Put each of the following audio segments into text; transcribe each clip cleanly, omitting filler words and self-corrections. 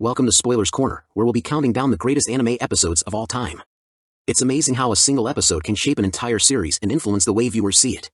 Welcome to Spoilers Corner, where we'll be counting down the greatest anime episodes of all time. It's amazing how a single episode can shape an entire series and influence the way viewers see it.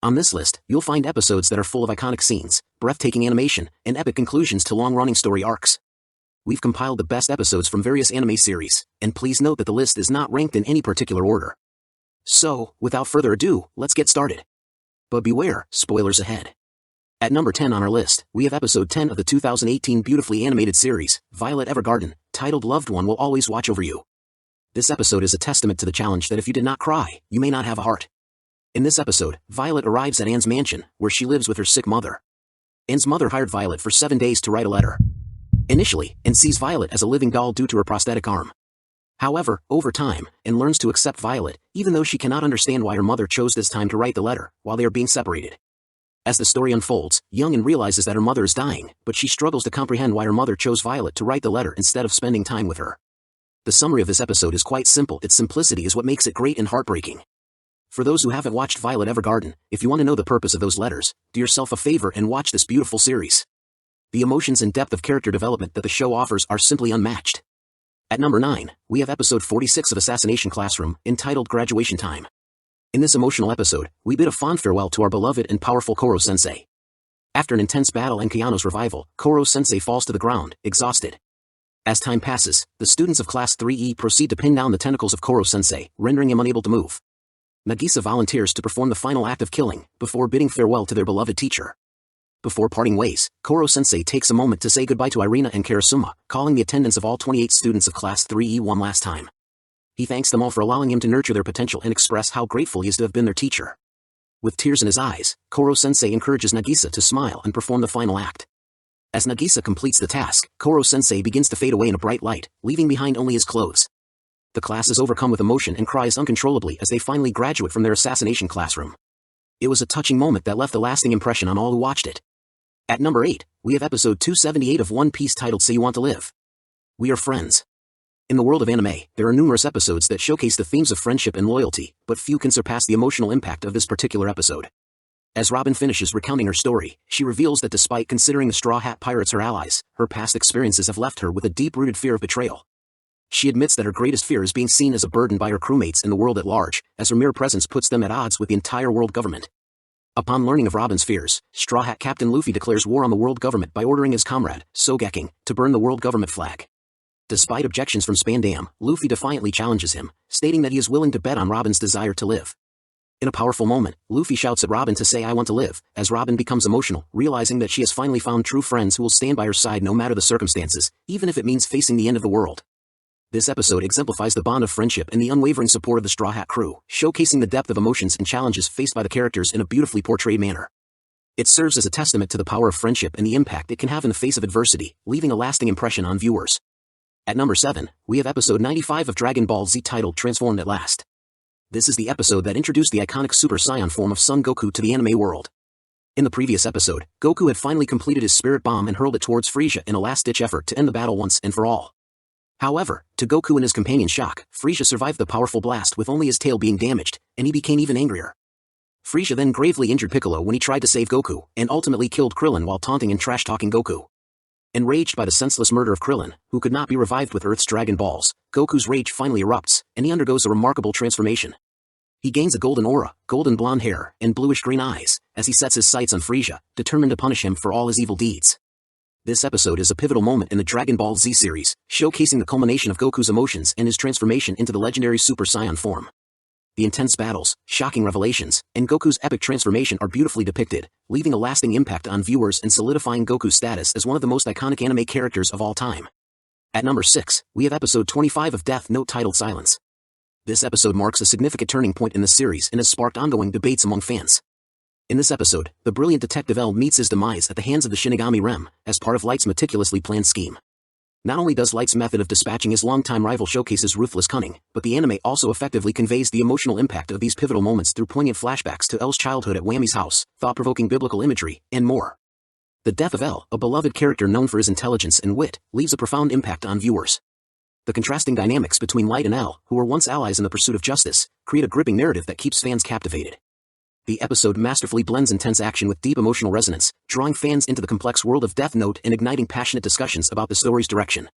On this list, you'll find episodes that are full of iconic scenes, breathtaking animation, and epic conclusions to long-running story arcs. We've compiled the best episodes from various anime series, and please note that the list is not ranked in any particular order. So, without further ado, let's get started. But beware, spoilers ahead. At number 10 on our list, we have episode 10 of the 2018 beautifully animated series, Violet Evergarden, titled Loved One Will Always Watch Over You. This episode is a testament to the challenge that if you did not cry, you may not have a heart. In this episode, Violet arrives at Anne's mansion, where she lives with her sick mother. Anne's mother hired Violet for 7 days to write a letter. Initially, Anne sees Violet as a living doll due to her prosthetic arm. However, over time, Anne learns to accept Violet, even though she cannot understand why her mother chose this time to write the letter, while they are being separated. As the story unfolds, young Anne realizes that her mother is dying, but she struggles to comprehend why her mother chose Violet to write the letter instead of spending time with her. The summary of this episode is quite simple. Its simplicity is what makes it great and heartbreaking. For those who haven't watched Violet Evergarden, if you want to know the purpose of those letters, do yourself a favor and watch this beautiful series. The emotions and depth of character development that the show offers are simply unmatched. At number 9, we have episode 46 of Assassination Classroom, entitled Graduation Time. In this emotional episode, we bid a fond farewell to our beloved and powerful Koro-sensei. After an intense battle and Kayano's revival, Koro-sensei falls to the ground, exhausted. As time passes, the students of Class 3E proceed to pin down the tentacles of Koro-sensei, rendering him unable to move. Nagisa volunteers to perform the final act of killing, before bidding farewell to their beloved teacher. Before parting ways, Koro-sensei takes a moment to say goodbye to Irina and Karasuma, calling the attendance of all 28 students of Class 3E one last time. He thanks them all for allowing him to nurture their potential and express how grateful he is to have been their teacher. With tears in his eyes, Koro-sensei encourages Nagisa to smile and perform the final act. As Nagisa completes the task, Koro-sensei begins to fade away in a bright light, leaving behind only his clothes. The class is overcome with emotion and cries uncontrollably as they finally graduate from their assassination classroom. It was a touching moment that left a lasting impression on all who watched it. At number 8, we have episode 278 of One Piece titled Say You Want to Live. We are friends. In the world of anime, there are numerous episodes that showcase the themes of friendship and loyalty, but few can surpass the emotional impact of this particular episode. As Robin finishes recounting her story, she reveals that despite considering the Straw Hat Pirates her allies, her past experiences have left her with a deep-rooted fear of betrayal. She admits that her greatest fear is being seen as a burden by her crewmates and the world at large, as her mere presence puts them at odds with the entire world government. Upon learning of Robin's fears, Straw Hat Captain Luffy declares war on the world government by ordering his comrade, Sogeking, to burn the world government flag. Despite objections from Spandam, Luffy defiantly challenges him, stating that he is willing to bet on Robin's desire to live. In a powerful moment, Luffy shouts at Robin to say "I want to live," as Robin becomes emotional, realizing that she has finally found true friends who will stand by her side no matter the circumstances, even if it means facing the end of the world. This episode exemplifies the bond of friendship and the unwavering support of the Straw Hat crew, showcasing the depth of emotions and challenges faced by the characters in a beautifully portrayed manner. It serves as a testament to the power of friendship and the impact it can have in the face of adversity, leaving a lasting impression on viewers. At number 7, we have episode 95 of Dragon Ball Z titled Transformed at Last. This is the episode that introduced the iconic Super Saiyan form of Son Goku to the anime world. In the previous episode, Goku had finally completed his spirit bomb and hurled it towards Frieza in a last-ditch effort to end the battle once and for all. However, to Goku and his companion's shock, Frieza survived the powerful blast with only his tail being damaged, and he became even angrier. Frieza then gravely injured Piccolo when he tried to save Goku, and ultimately killed Krillin while taunting and trash-talking Goku. Enraged by the senseless murder of Krillin, who could not be revived with Earth's Dragon Balls, Goku's rage finally erupts, and he undergoes a remarkable transformation. He gains a golden aura, golden blonde hair, and bluish-green eyes, as he sets his sights on Frieza, determined to punish him for all his evil deeds. This episode is a pivotal moment in the Dragon Ball Z series, showcasing the culmination of Goku's emotions and his transformation into the legendary Super Saiyan form. The intense battles, shocking revelations, and Goku's epic transformation are beautifully depicted, leaving a lasting impact on viewers and solidifying Goku's status as one of the most iconic anime characters of all time. At number 6, we have episode 25 of Death Note titled Silence. This episode marks a significant turning point in the series and has sparked ongoing debates among fans. In this episode, the brilliant Detective L meets his demise at the hands of the Shinigami Rem, as part of Light's meticulously planned scheme. Not only does Light's method of dispatching his longtime rival showcase his ruthless cunning, but the anime also effectively conveys the emotional impact of these pivotal moments through poignant flashbacks to L's childhood at Wammy's house, thought-provoking biblical imagery, and more. The death of L, a beloved character known for his intelligence and wit, leaves a profound impact on viewers. The contrasting dynamics between Light and L, who were once allies in the pursuit of justice, create a gripping narrative that keeps fans captivated. The episode masterfully blends intense action with deep emotional resonance, drawing fans into the complex world of Death Note and igniting passionate discussions about the story's direction.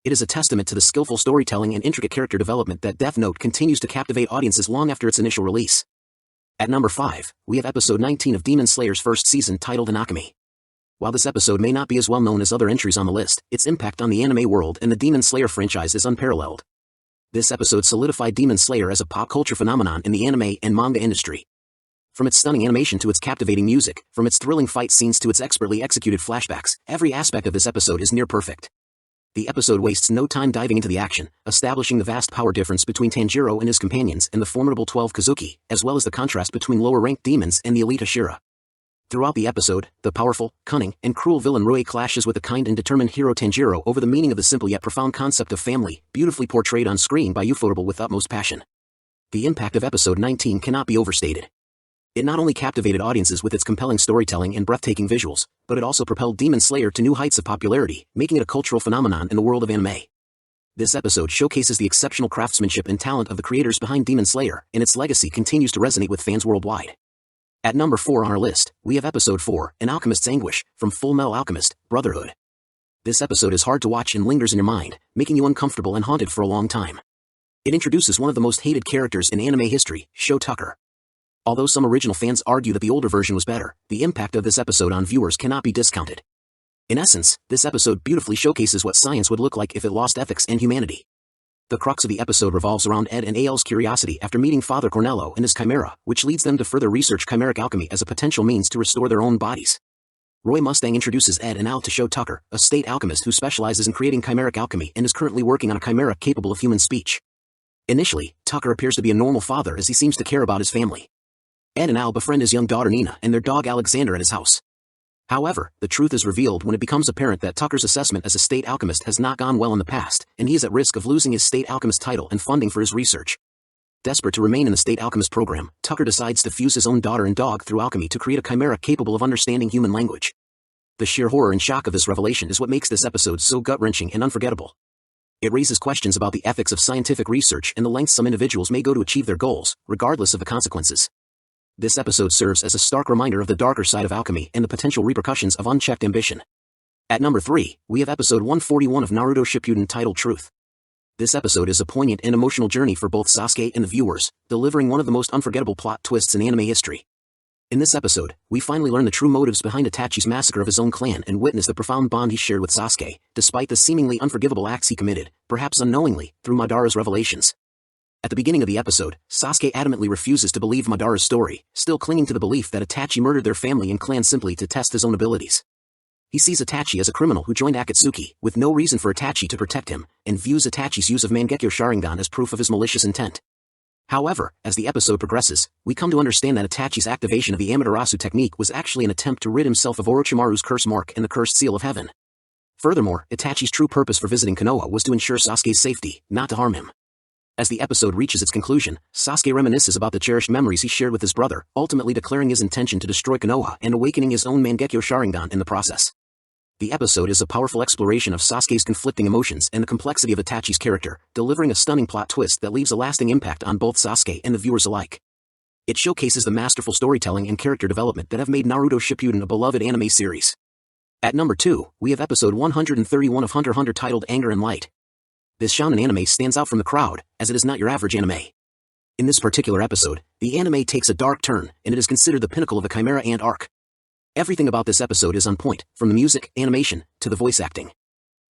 It is a testament to the skillful storytelling and intricate character development that Death Note continues to captivate audiences long after its initial release. At number 5, we have episode 19 of Demon Slayer's first season titled Inakami. While this episode may not be as well known as other entries on the list, its impact on the anime world and the Demon Slayer franchise is unparalleled. This episode solidified Demon Slayer as a pop culture phenomenon in the anime and manga industry. From its stunning animation to its captivating music, from its thrilling fight scenes to its expertly executed flashbacks, every aspect of this episode is near perfect. The episode wastes no time diving into the action, establishing the vast power difference between Tanjiro and his companions and the formidable 12 Kazuki, as well as the contrast between lower-ranked demons and the elite Hashira. Throughout the episode, the powerful, cunning, and cruel villain Rui clashes with the kind and determined hero Tanjiro over the meaning of the simple yet profound concept of family, beautifully portrayed on screen by Ufotable with utmost passion. The impact of episode 19 cannot be overstated. It not only captivated audiences with its compelling storytelling and breathtaking visuals, but it also propelled Demon Slayer to new heights of popularity, making it a cultural phenomenon in the world of anime. This episode showcases the exceptional craftsmanship and talent of the creators behind Demon Slayer, and its legacy continues to resonate with fans worldwide. At number 4 on our list, we have episode 4, An Alchemist's Anguish, from Fullmetal Alchemist, Brotherhood. This episode is hard to watch and lingers in your mind, making you uncomfortable and haunted for a long time. It introduces one of the most hated characters in anime history, Sho Tucker. Although some original fans argue that the older version was better, the impact of this episode on viewers cannot be discounted. In essence, this episode beautifully showcases what science would look like if it lost ethics and humanity. The crux of the episode revolves around Ed and Ael's curiosity after meeting Father Cornello and his chimera, which leads them to further research chimeric alchemy as a potential means to restore their own bodies. Roy Mustang introduces Ed and Al to Sho Tucker, a state alchemist who specializes in creating chimeric alchemy and is currently working on a chimera capable of human speech. Initially, Tucker appears to be a normal father as he seems to care about his family. Ed and Al befriend his young daughter Nina and their dog Alexander at his house. However, the truth is revealed when it becomes apparent that Tucker's assessment as a state alchemist has not gone well in the past, and he is at risk of losing his state alchemist title and funding for his research. Desperate to remain in the state alchemist program, Tucker decides to fuse his own daughter and dog through alchemy to create a chimera capable of understanding human language. The sheer horror and shock of this revelation is what makes this episode so gut-wrenching and unforgettable. It raises questions about the ethics of scientific research and the lengths some individuals may go to achieve their goals, regardless of the consequences. This episode serves as a stark reminder of the darker side of alchemy and the potential repercussions of unchecked ambition. At number 3, we have episode 141 of Naruto Shippuden titled Truth. This episode is a poignant and emotional journey for both Sasuke and the viewers, delivering one of the most unforgettable plot twists in anime history. In this episode, we finally learn the true motives behind Itachi's massacre of his own clan and witness the profound bond he shared with Sasuke, despite the seemingly unforgivable acts he committed, perhaps unknowingly, through Madara's revelations. At the beginning of the episode, Sasuke adamantly refuses to believe Madara's story, still clinging to the belief that Itachi murdered their family and clan simply to test his own abilities. He sees Itachi as a criminal who joined Akatsuki, with no reason for Itachi to protect him, and views Itachi's use of Mangekyo Sharingan as proof of his malicious intent. However, as the episode progresses, we come to understand that Itachi's activation of the Amaterasu technique was actually an attempt to rid himself of Orochimaru's curse mark and the cursed seal of heaven. Furthermore, Itachi's true purpose for visiting Konoha was to ensure Sasuke's safety, not to harm him. As the episode reaches its conclusion, Sasuke reminisces about the cherished memories he shared with his brother, ultimately declaring his intention to destroy Konoha and awakening his own Mangekyo Sharingan in the process. The episode is a powerful exploration of Sasuke's conflicting emotions and the complexity of Itachi's character, delivering a stunning plot twist that leaves a lasting impact on both Sasuke and the viewers alike. It showcases the masterful storytelling and character development that have made Naruto Shippuden a beloved anime series. At number 2, we have episode 131 of Hunter x Hunter titled Anger and Light. This shonen anime stands out from the crowd, as it is not your average anime. In this particular episode, the anime takes a dark turn, and it is considered the pinnacle of the Chimera Ant arc. Everything about this episode is on point, from the music, animation, to the voice acting.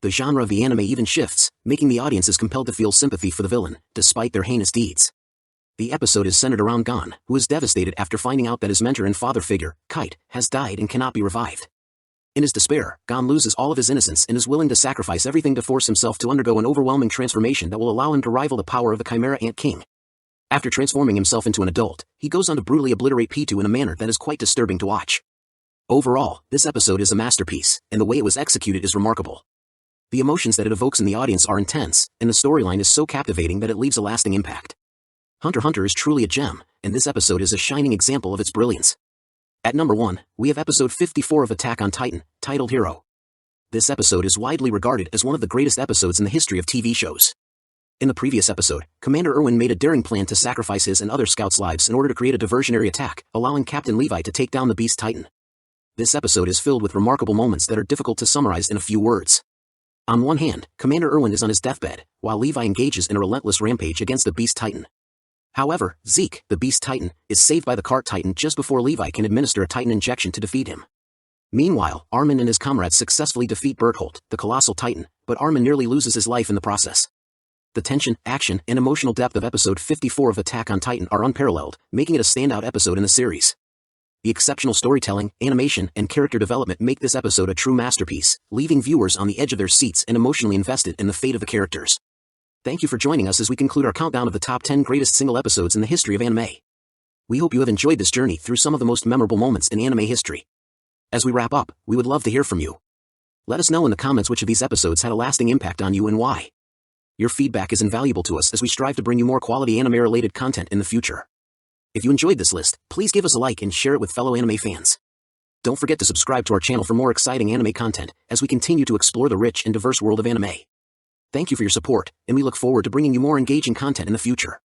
The genre of the anime even shifts, making the audiences compelled to feel sympathy for the villain, despite their heinous deeds. The episode is centered around Gon, who is devastated after finding out that his mentor and father figure, Kite, has died and cannot be revived. In his despair, Gon loses all of his innocence and is willing to sacrifice everything to force himself to undergo an overwhelming transformation that will allow him to rival the power of the Chimera Ant King. After transforming himself into an adult, he goes on to brutally obliterate Pitou in a manner that is quite disturbing to watch. Overall, this episode is a masterpiece, and the way it was executed is remarkable. The emotions that it evokes in the audience are intense, and the storyline is so captivating that it leaves a lasting impact. Hunter x Hunter is truly a gem, and this episode is a shining example of its brilliance. At number 1, we have episode 54 of Attack on Titan, titled Hero. This episode is widely regarded as one of the greatest episodes in the history of TV shows. In the previous episode, Commander Erwin made a daring plan to sacrifice his and other scouts' lives in order to create a diversionary attack, allowing Captain Levi to take down the Beast Titan. This episode is filled with remarkable moments that are difficult to summarize in a few words. On one hand, Commander Erwin is on his deathbed, while Levi engages in a relentless rampage against the Beast Titan. However, Zeke, the Beast Titan, is saved by the Cart Titan just before Levi can administer a Titan injection to defeat him. Meanwhile, Armin and his comrades successfully defeat Berthold, the Colossal Titan, but Armin nearly loses his life in the process. The tension, action, and emotional depth of episode 54 of Attack on Titan are unparalleled, making it a standout episode in the series. The exceptional storytelling, animation, and character development make this episode a true masterpiece, leaving viewers on the edge of their seats and emotionally invested in the fate of the characters. Thank you for joining us as we conclude our countdown of the top 10 greatest single episodes in the history of anime. We hope you have enjoyed this journey through some of the most memorable moments in anime history. As we wrap up, we would love to hear from you. Let us know in the comments which of these episodes had a lasting impact on you and why. Your feedback is invaluable to us as we strive to bring you more quality anime-related content in the future. If you enjoyed this list, please give us a like and share it with fellow anime fans. Don't forget to subscribe to our channel for more exciting anime content as we continue to explore the rich and diverse world of anime. Thank you for your support, and we look forward to bringing you more engaging content in the future.